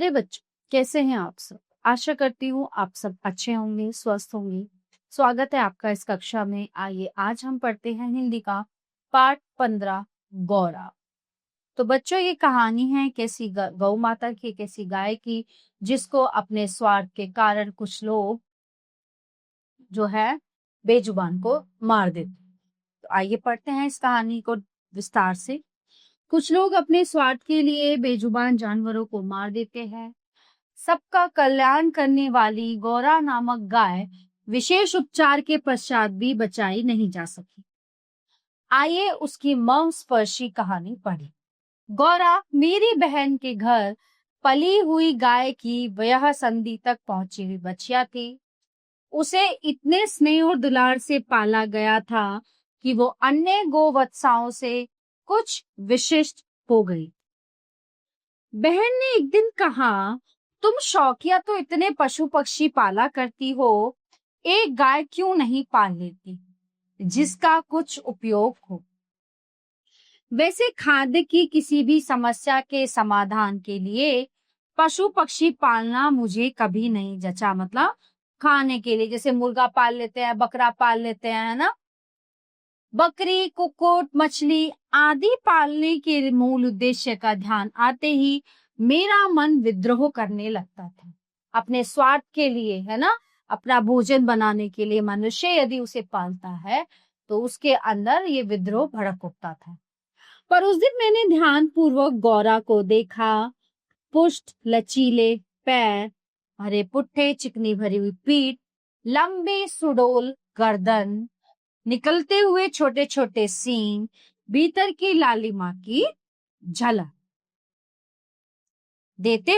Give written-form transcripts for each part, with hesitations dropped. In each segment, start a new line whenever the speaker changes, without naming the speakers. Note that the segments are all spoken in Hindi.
प्यारे बच्चों, कैसे हैं आप सब? आशा करती हूँ आप सब अच्छे होंगे, स्वस्थ होंगे। स्वागत है आपका इस कक्षा में। आइए आज हम पढ़ते हैं हिंदी का पाठ 15 गौरा। तो बच्चों, ये कहानी है कैसी गौ माता की, कैसी गाय की, जिसको अपने स्वार्थ के कारण कुछ लोग जो है बेजुबान को मार देते। तो आइए पढ़ते हैं इस कहानी को विस्तार से। कुछ लोग अपने स्वार्थ के लिए बेजुबान जानवरों को मार देते हैं। सबका कल्याण करने वाली गौरा नामक गाय विशेष उपचार के पश्चात भी बचाई नहीं जा सकी। आइए उसकी मर्मस्पर्शी कहानी पढ़ें। गौरा मेरी बहन के घर पली हुई गाय की वयः संधि तक पहुंची हुई बछिया थी। उसे इतने स्नेह और दुलार से पाला गया था कि वो अन्य गोवत्साओं से कुछ विशिष्ट हो गई। बहन ने एक दिन कहा, तुम शौकिया तो इतने पशु पक्षी पाला करती हो, एक गाय क्यों नहीं पाल लेती जिसका कुछ उपयोग हो। वैसे खाद्य की किसी भी समस्या के समाधान के लिए पशु पक्षी पालना मुझे कभी नहीं जचा। मतलब खाने के लिए जैसे मुर्गा पाल लेते हैं, बकरा पाल लेते हैं, है ना। बकरी, कुक्कुट, मछली आदि पालने के मूल उद्देश्य का ध्यान आते ही मेरा मन विद्रोह करने लगता था। अपने स्वार्थ के लिए, है ना, अपना भोजन बनाने के लिए मनुष्य यदि उसे पालता है तो उसके अंदर ये विद्रोह भड़क उठता था। पर उस दिन मैंने ध्यान पूर्वक गौरा को देखा। पुष्ट, लचीले पैर, हरे पुट्ठे, चिकनी भरी हुई पीठ, लंबी सुडौल गर्दन, निकलते हुए छोटे छोटे सींग, भीतर की लालिमा की झलक देते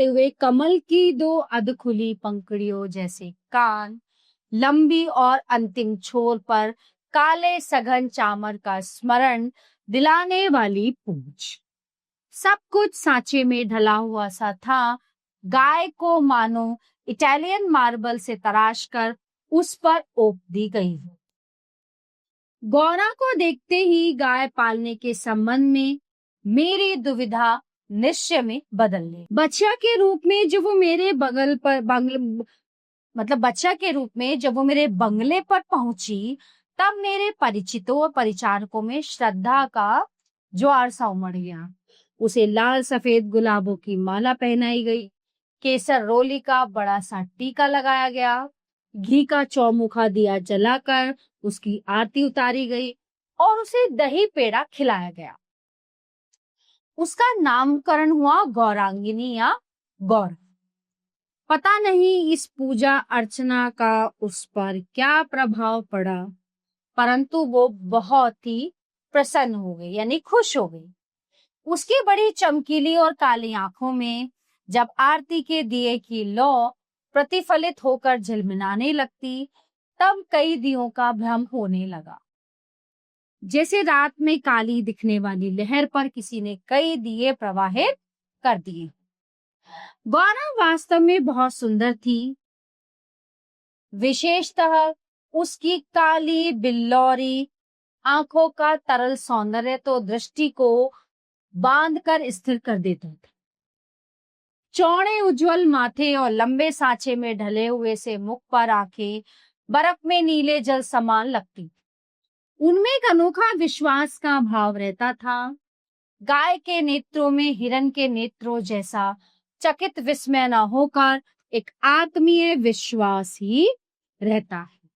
हुए कमल की दो अधखुली पंखुड़ियों जैसे कान, लंबी और अंतिम छोर पर काले सघन चामर का स्मरण दिलाने वाली पूंछ। सब कुछ सांचे में ढला हुआ सा था। गाय को मानो इटालियन मार्बल से तराश कर उस पर ओप दी गई हो। गौरा को देखते ही गाय पालने के संबंध में मेरी दुविधा निश्चय में बदल ली। बच्चा के रूप में जब वो मेरे बंगले पर पहुंची, तब मेरे परिचितों और परिचारकों में श्रद्धा का ज्वार सा उमड़ गया। उसे लाल सफेद गुलाबों की माला पहनाई गई, केसर रोली का बड़ा सा टीका लगाया गया, घी का चौमुखा दिया जलाकर उसकी आरती उतारी गई और उसे दही पेड़ा खिलाया गया। उसका नामकरण हुआ गौरांगिनी या गौर। पता नहीं इस पूजा अर्चना का उस पर क्या प्रभाव पड़ा, परंतु वो बहुत ही प्रसन्न हो गई, यानी खुश हो गई। उसकी बड़ी चमकीली और काली आंखों में जब आरती के दिए की लौ प्रतिफलित होकर झिलमिलाने लगती, तब कई दियों का भ्रम होने लगा। जैसे रात में काली दिखने वाली लहर पर किसी ने कई दिए प्रवाहित कर दिए। गौरा वास्तव में बहुत सुंदर थी। विशेषतः उसकी काली बिल्लौरी आंखों का तरल सौंदर्य तो दृष्टि को बांधकर स्थिर कर देता था। चौड़े उज्जवल माथे और लंबे सांचे में ढले हुए से मुख पर आंखें बर्फ में नीले जल समान लगती। उनमें एक अनोखा विश्वास का भाव रहता था। गाय के नेत्रों में हिरण के नेत्रों जैसा चकित विस्मय न होकर एक आत्मीय विश्वास ही रहता है।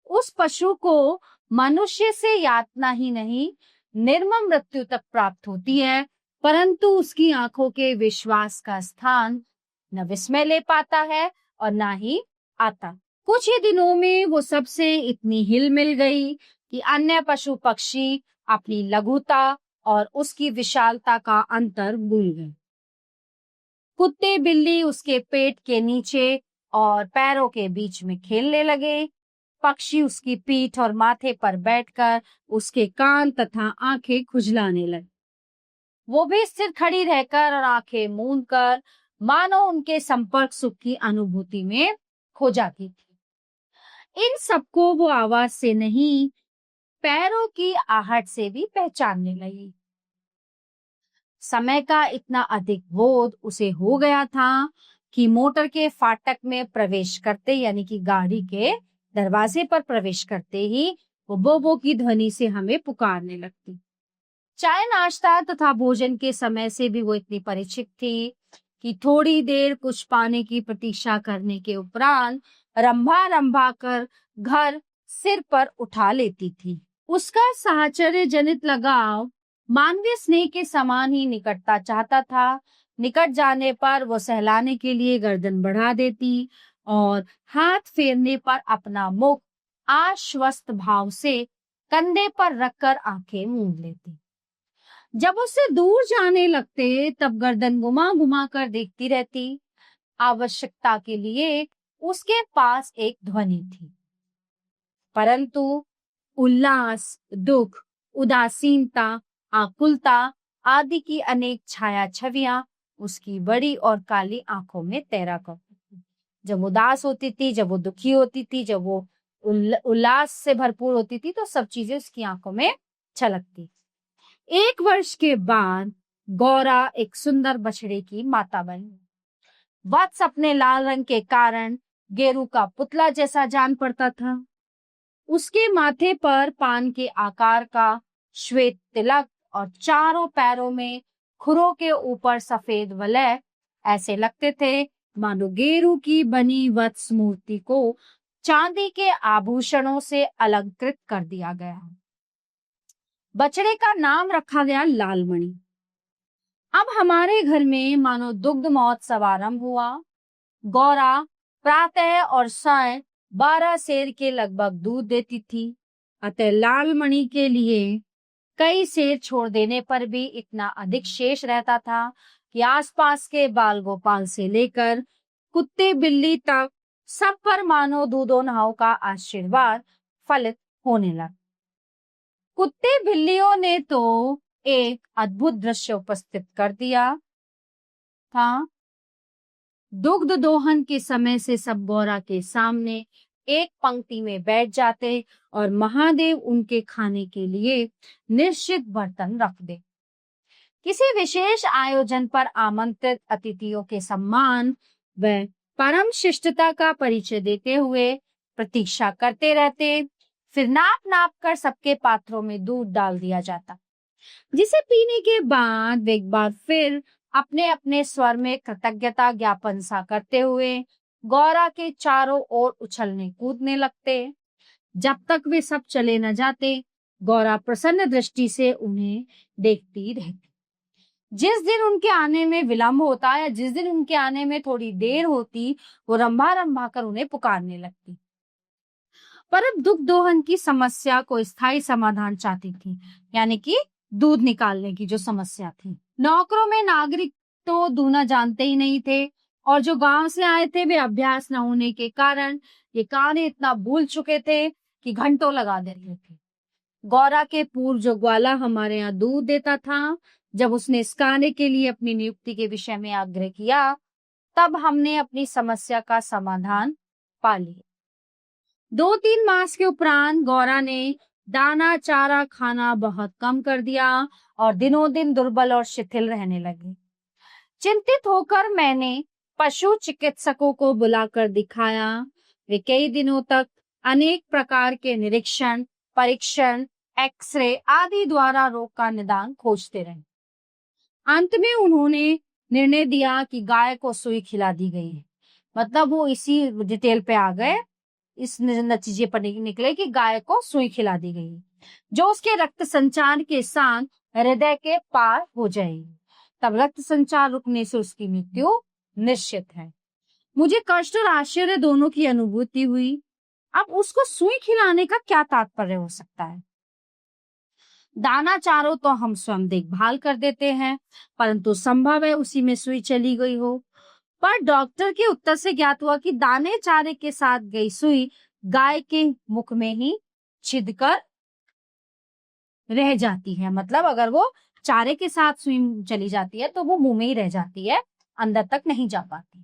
उस पशु को मनुष्य से यातना ही नहीं, निर्मम मृत्यु तक प्राप्त होती है, परंतु उसकी आंखों के विश्वास का स्थान न विस्मय ले पाता है और न ही आता। कुछ ही दिनों में वो सबसे इतनी हिल मिल गई कि अन्य पशु पक्षी अपनी लघुता और उसकी विशालता का अंतर भूल गए। कुत्ते बिल्ली उसके पेट के नीचे और पैरों के बीच में खेलने लगे। पक्षी उसकी पीठ और माथे पर बैठकर उसके कान तथा आंखें खुजलाने लगे। वो भी स्थिर खड़ी रहकर और आंखें मूंद कर मानो उनके संपर्क सुख की अनुभूति में खो जाती थी। इन सबको वो आवाज से नहीं, पैरों की आहट से भी पहचानने लगी। समय का इतना अधिक बोध उसे हो गया था कि मोटर के फाटक में प्रवेश करते यानी कि गाड़ी के दरवाजे पर प्रवेश करते ही वो बोबो की ध्वनि से हमें पुकारने लगती। चाय नाश्ता तथा भोजन के समय से भी वो इतनी परिचित थी कि थोड़ी देर कुछ पाने की प्रतीक्षा करने के उपरांत रंभा रंभा कर घर सिर पर उठा लेती थी। उसका साहचर्य जनित लगाव मानवीय स्नेह के समान ही निकटता चाहता था। निकट जाने पर वो सहलाने के लिए गर्दन बढ़ा देती और हाथ फेरने पर अपना मुख आश्वस्त भाव से कंधे पर रखकर आंखें मूंद लेती। जब उससे दूर जाने लगते तब गर्दन घुमा घुमा कर देखती रहती। आवश्यकता के लिए उसके पास एक ध्वनि थी, परंतु उल्लास, दुख, उदासीनता, आकुलता आदि की अनेक छाया छवियां उसकी बड़ी और काली आंखों में तैरा करती थी। जब उदास होती थी, जब वो दुखी होती थी, जब वो उल्लास से भरपूर होती थी, तो सब चीजें उसकी आंखों में छलकती। 1 वर्ष के बाद गौरा एक सुंदर बछड़े की माता बनी। वत्स अपने लाल रंग के कारण गेरू का पुतला जैसा जान पड़ता था। उसके माथे पर पान के आकार का श्वेत तिलक और चारों पैरों में खुरों के ऊपर सफेद वलय ऐसे लगते थे मानो गेरू की बनी वत्स मूर्ति को चांदी के आभूषणों से अलंकृत कर दिया गया। बछड़े का नाम रखा गया लालमणि। अब हमारे घर में मानो दुग्ध महोत्सव आरंभ हुआ। गौरा प्रातः और साय 12 सेर के लगभग दूध देती थी, अतः लालमणि के लिए कई सेर छोड़ देने पर भी इतना अधिक शेष रहता था कि आसपास के बाल गोपाल से लेकर कुत्ते बिल्ली तक सब पर मानो दूधो नहाओ का आशीर्वाद फलित होने लगा। कुत्ते बिल्लियों ने तो एक अद्भुत दृश्य उपस्थित कर दिया था। दुग्ध दोहन के समय से सब गौरा के सामने एक पंक्ति में बैठ जाते और महादेव उनके खाने के लिए निश्चित बर्तन रख दे। किसी विशेष आयोजन पर आमंत्रित अतिथियों के सम्मान व परम शिष्टता का परिचय देते हुए प्रतीक्षा करते रहते। फिर नाप नाप कर सबके पात्रों में दूध डाल दिया जाता, जिसे पीने के बाद वे एक बार फिर अपने अपने स्वर में कृतज्ञता ज्ञापन सा करते हुए गौरा के चारों ओर उछलने कूदने लगते। जब तक वे सब चले न जाते, गौरा प्रसन्न दृष्टि से उन्हें देखती रहती। जिस दिन उनके आने में विलंब होता या जिस दिन उनके आने में थोड़ी देर होती, वो रंभा रंभा कर उन्हें पुकारने लगती। पर अब दुग्ध दोहन की समस्या को स्थायी समाधान चाहती थी, यानी कि दूध निकालने की जो समस्या थी। नौकरों में नागरिक तो दूना जानते ही नहीं थे और जो गांव से आए थे वे अभ्यास न होने के कारण ये कार्य इतना भूल चुके थे कि घंटों लगा देते थे। गौरा के पूर्व जो ग्वाला हमारे यहाँ दूध देता था, जब उसने इस कार्य के लिए अपनी नियुक्ति के विषय में आग्रह किया, तब हमने अपनी समस्या का समाधान पा लिया। 2-3 मास के उपरांत गौरा ने दाना चारा खाना बहुत कम कर दिया और दिनों दिन दुर्बल और शिथिल रहने लगी। चिंतित होकर मैंने पशु चिकित्सकों को बुलाकर दिखाया। वे कई दिनों तक अनेक प्रकार के निरीक्षण, परीक्षण, एक्सरे आदि द्वारा रोग का निदान खोजते रहे। अंत में उन्होंने निर्णय दिया कि गाय को सुई खिला दी गई है। मतलब वो इसी डिटेल पे आ गए, इस नतीजे पर निकले कि गाय को सुई खिला दी गई, जो उसके रक्त संचार के साथ हृदय के पार हो जाएगी। तब रक्त संचार रुकने से उसकी मृत्यु निश्चित है। मुझे कष्ट और आश्चर्य दोनों की अनुभूति हुई। अब उसको सुई खिलाने का क्या तात्पर्य हो सकता है? दाना चारों तो हम स्वयं देखभाल कर देते हैं, परंतु संभव है उसी में सुई चली गई हो। पर डॉक्टर के उत्तर से ज्ञात हुआ कि दाने चारे के साथ गई सुई गाय के मुख में ही छिदकर रह जाती है। मतलब अगर वो चारे के साथ सुई चली जाती है तो वो मुंह में ही रह जाती है, अंदर तक नहीं जा पाती।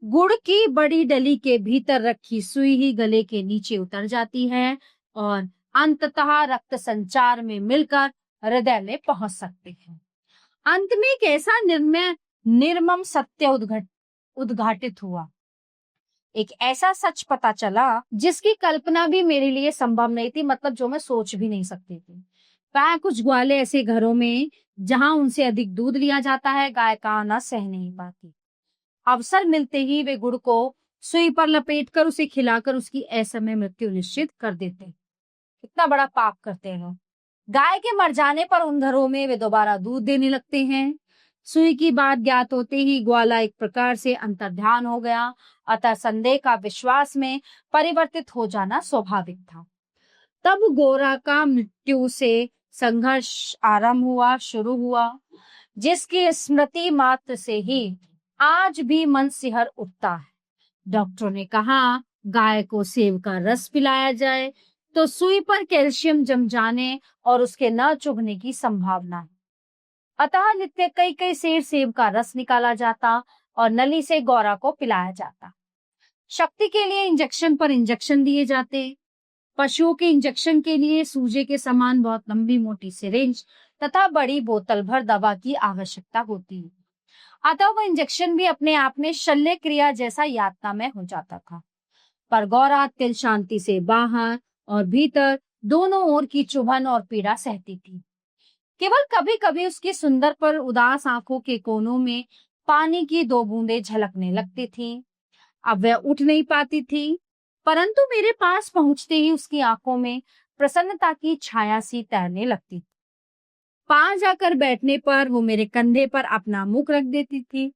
गुड़ की बड़ी डली के भीतर रखी सुई ही गले के नीचे उतर जाती है और अंततः रक्त संचार में मिलकर हृदय में पहुंच सकते हैं। अंत में एक ऐसा निर्मम सत्य उद्घाटित हुआ। एक ऐसा सच पता चला जिसकी कल्पना भी मेरे लिए संभव नहीं थी, मतलब जो मैं सोच भी नहीं सकती थी। कुछ ग्वाले ऐसे घरों में जहां उनसे अधिक दूध लिया जाता है, गाय का आना सह नहीं पाती। अवसर मिलते ही वे गुड़ को सुई पर लपेटकर उसे खिलाकर उसकी असमय मृत्यु निश्चित कर देते। कितना बड़ा पाप करते हैं। गाय के मर जाने पर उन घरों में वे दोबारा दूध देने लगते हैं। सुई की बात ज्ञात होते ही ग्वाला एक प्रकार से अंतर्ध्यान हो गया, अतः संदेह का विश्वास में परिवर्तित हो जाना स्वाभाविक था। तब गोरा का मृत्यु से संघर्ष शुरू हुआ, जिसकी स्मृति मात्र से ही आज भी मन सिहर उठता है। डॉक्टरों ने कहा गाय को सेब का रस पिलाया जाए तो सुई पर कैल्शियम जम जाने और उसके न चुभने की संभावना है। अतः नित्य कई कई सेर सेब का रस निकाला जाता और नली से गौरा को पिलाया जाता। शक्ति के लिए इंजेक्शन पर इंजेक्शन दिए जाते। पशुओं के इंजेक्शन के लिए सूजे के समान बहुत लंबी मोटी सिरिंज तथा बड़ी बोतल भर दवा की आवश्यकता होती है। अतः वह इंजेक्शन भी अपने आप में शल्य क्रिया जैसा यातनामय हो जाता था। पर गौरा तिल शांति से बाहर और भीतर दोनों ओर की चुभन और पीड़ा सहती थी। केवल कभी कभी उसकी सुंदर पर उदास आंखों के कोनों में पानी की 2 बूंदें झलकने लगती थीं। अब वह उठ नहीं पाती थी, परंतु मेरे पास पहुंचते ही उसकी आंखों में प्रसन्नता की छाया सी तैरने लगती थी। पास जाकर बैठने पर वो मेरे कंधे पर अपना मुख रख देती थी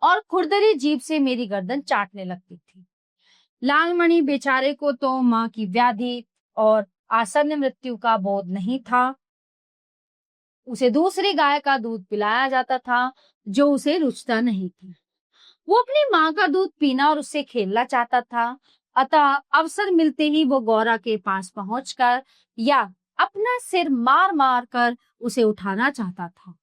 और खुरदरी जीभ से मेरी गर्दन चाटने लगती थी। लालमणि बेचारे को तो मां की व्याधि और आसन्न मृत्यु का बोध नहीं था। उसे दूसरी गाय का दूध पिलाया जाता था जो उसे रुचता नहीं थी। वो अपनी मां का दूध पीना और उससे खेलना चाहता था। अतः अवसर मिलते ही वो गौरा के पास पहुंचकर या अपना सिर मार मार कर उसे उठाना चाहता था।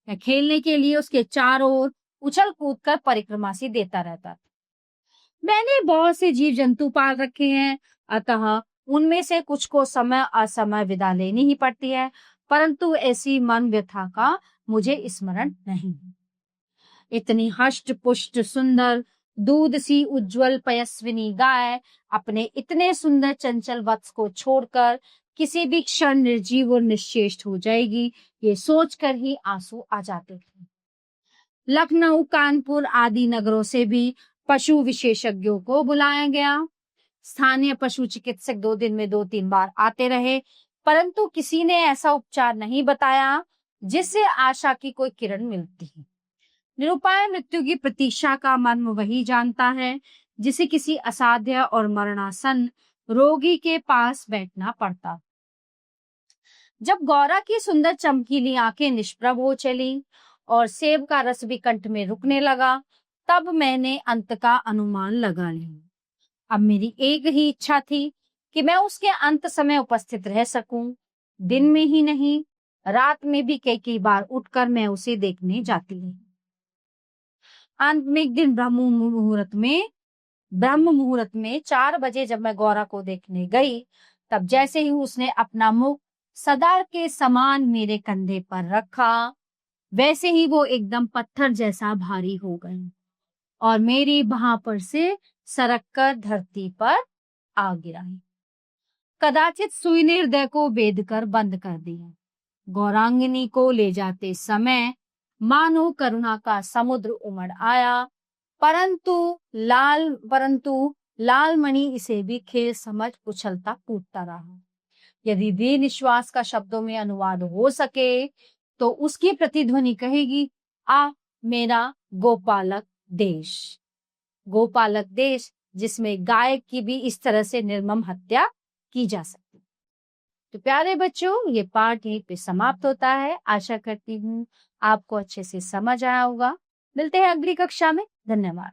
वह खेलने के लिए उसके चारों ओर उछल कूद कर परिक्रमा सी देता रहता था। मैंने बहुत से जीव जंतु पाल रखे हैं, अतः उनमें से कुछ को समय असमय विदा लेनी ही पड़ती है, परंतु ऐसी मन व्यथा का मुझे स्मरण नहीं। इतनी हष्ट पुष्ट सुंदर दूध सी उज्जवल पयस्विनी गाय अपने इतने सुंदर चंचल वत्स को छोड़कर किसी भी क्षण निर्जीव और निश्चेष्ट हो जाएगी, ये सोचकर ही आंसू आ जाते थे। लखनऊ, कानपुर आदि नगरों से भी पशु विशेषज्ञों को बुलाया गया। स्थानीय पशु चिकित्सक 2 दिन में 2-3 बार आते रहे, परंतु किसी ने ऐसा उपचार नहीं बताया जिससे आशा की कोई किरण मिलती है। निरुपाय मृत्यु की प्रतीक्षा का मर्म वही जानता है जिसे किसी असाध्य और मरणासन रोगी के पास बैठना पड़ता। जब गौरा की सुंदर चमकीली आंखें निष्प्रभ हो चली और सेब का रस भी कंठ में रुकने लगा, तब मैंने अंत का अनुमान लगा लिया। अब मेरी एक ही इच्छा थी कि मैं उसके अंत समय उपस्थित रह सकूं। दिन में ही नहीं, रात में भी कई बार उठकर मैं उसे देखने जाती रही। अंत में एक दिन ब्रह्म मुहूर्त में 4 बजे जब मैं गौरा को देखने गई, तब जैसे ही उसने अपना मुख सदा के समान मेरे कंधे पर रखा, वैसे ही वो एकदम पत्थर जैसा भारी हो गई और मेरी बाह पर से सरक कर धरती पर आ गिरा। कदाचित सुई ने हृदय को बेध कर बंद कर दिया। गौरांगिनी को ले जाते समय मानो करुणा का समुद्र उमड़ आया, परंतु लालमणि इसे भी खेल समझ उछलता कूदता रहा। यदि दे निश्वास का शब्दों में अनुवाद हो सके तो उसकी प्रतिध्वनि कहेगी, आ मेरा गोपालक देश। गोपालक देश जिसमें गाय की भी इस तरह से निर्मम हत्या की जा सकती। तो प्यारे बच्चों, ये पाठ यहीं पे समाप्त होता है। आशा करती हूँ आपको अच्छे से समझ आया होगा। मिलते हैं अगली कक्षा में। धन्यवाद।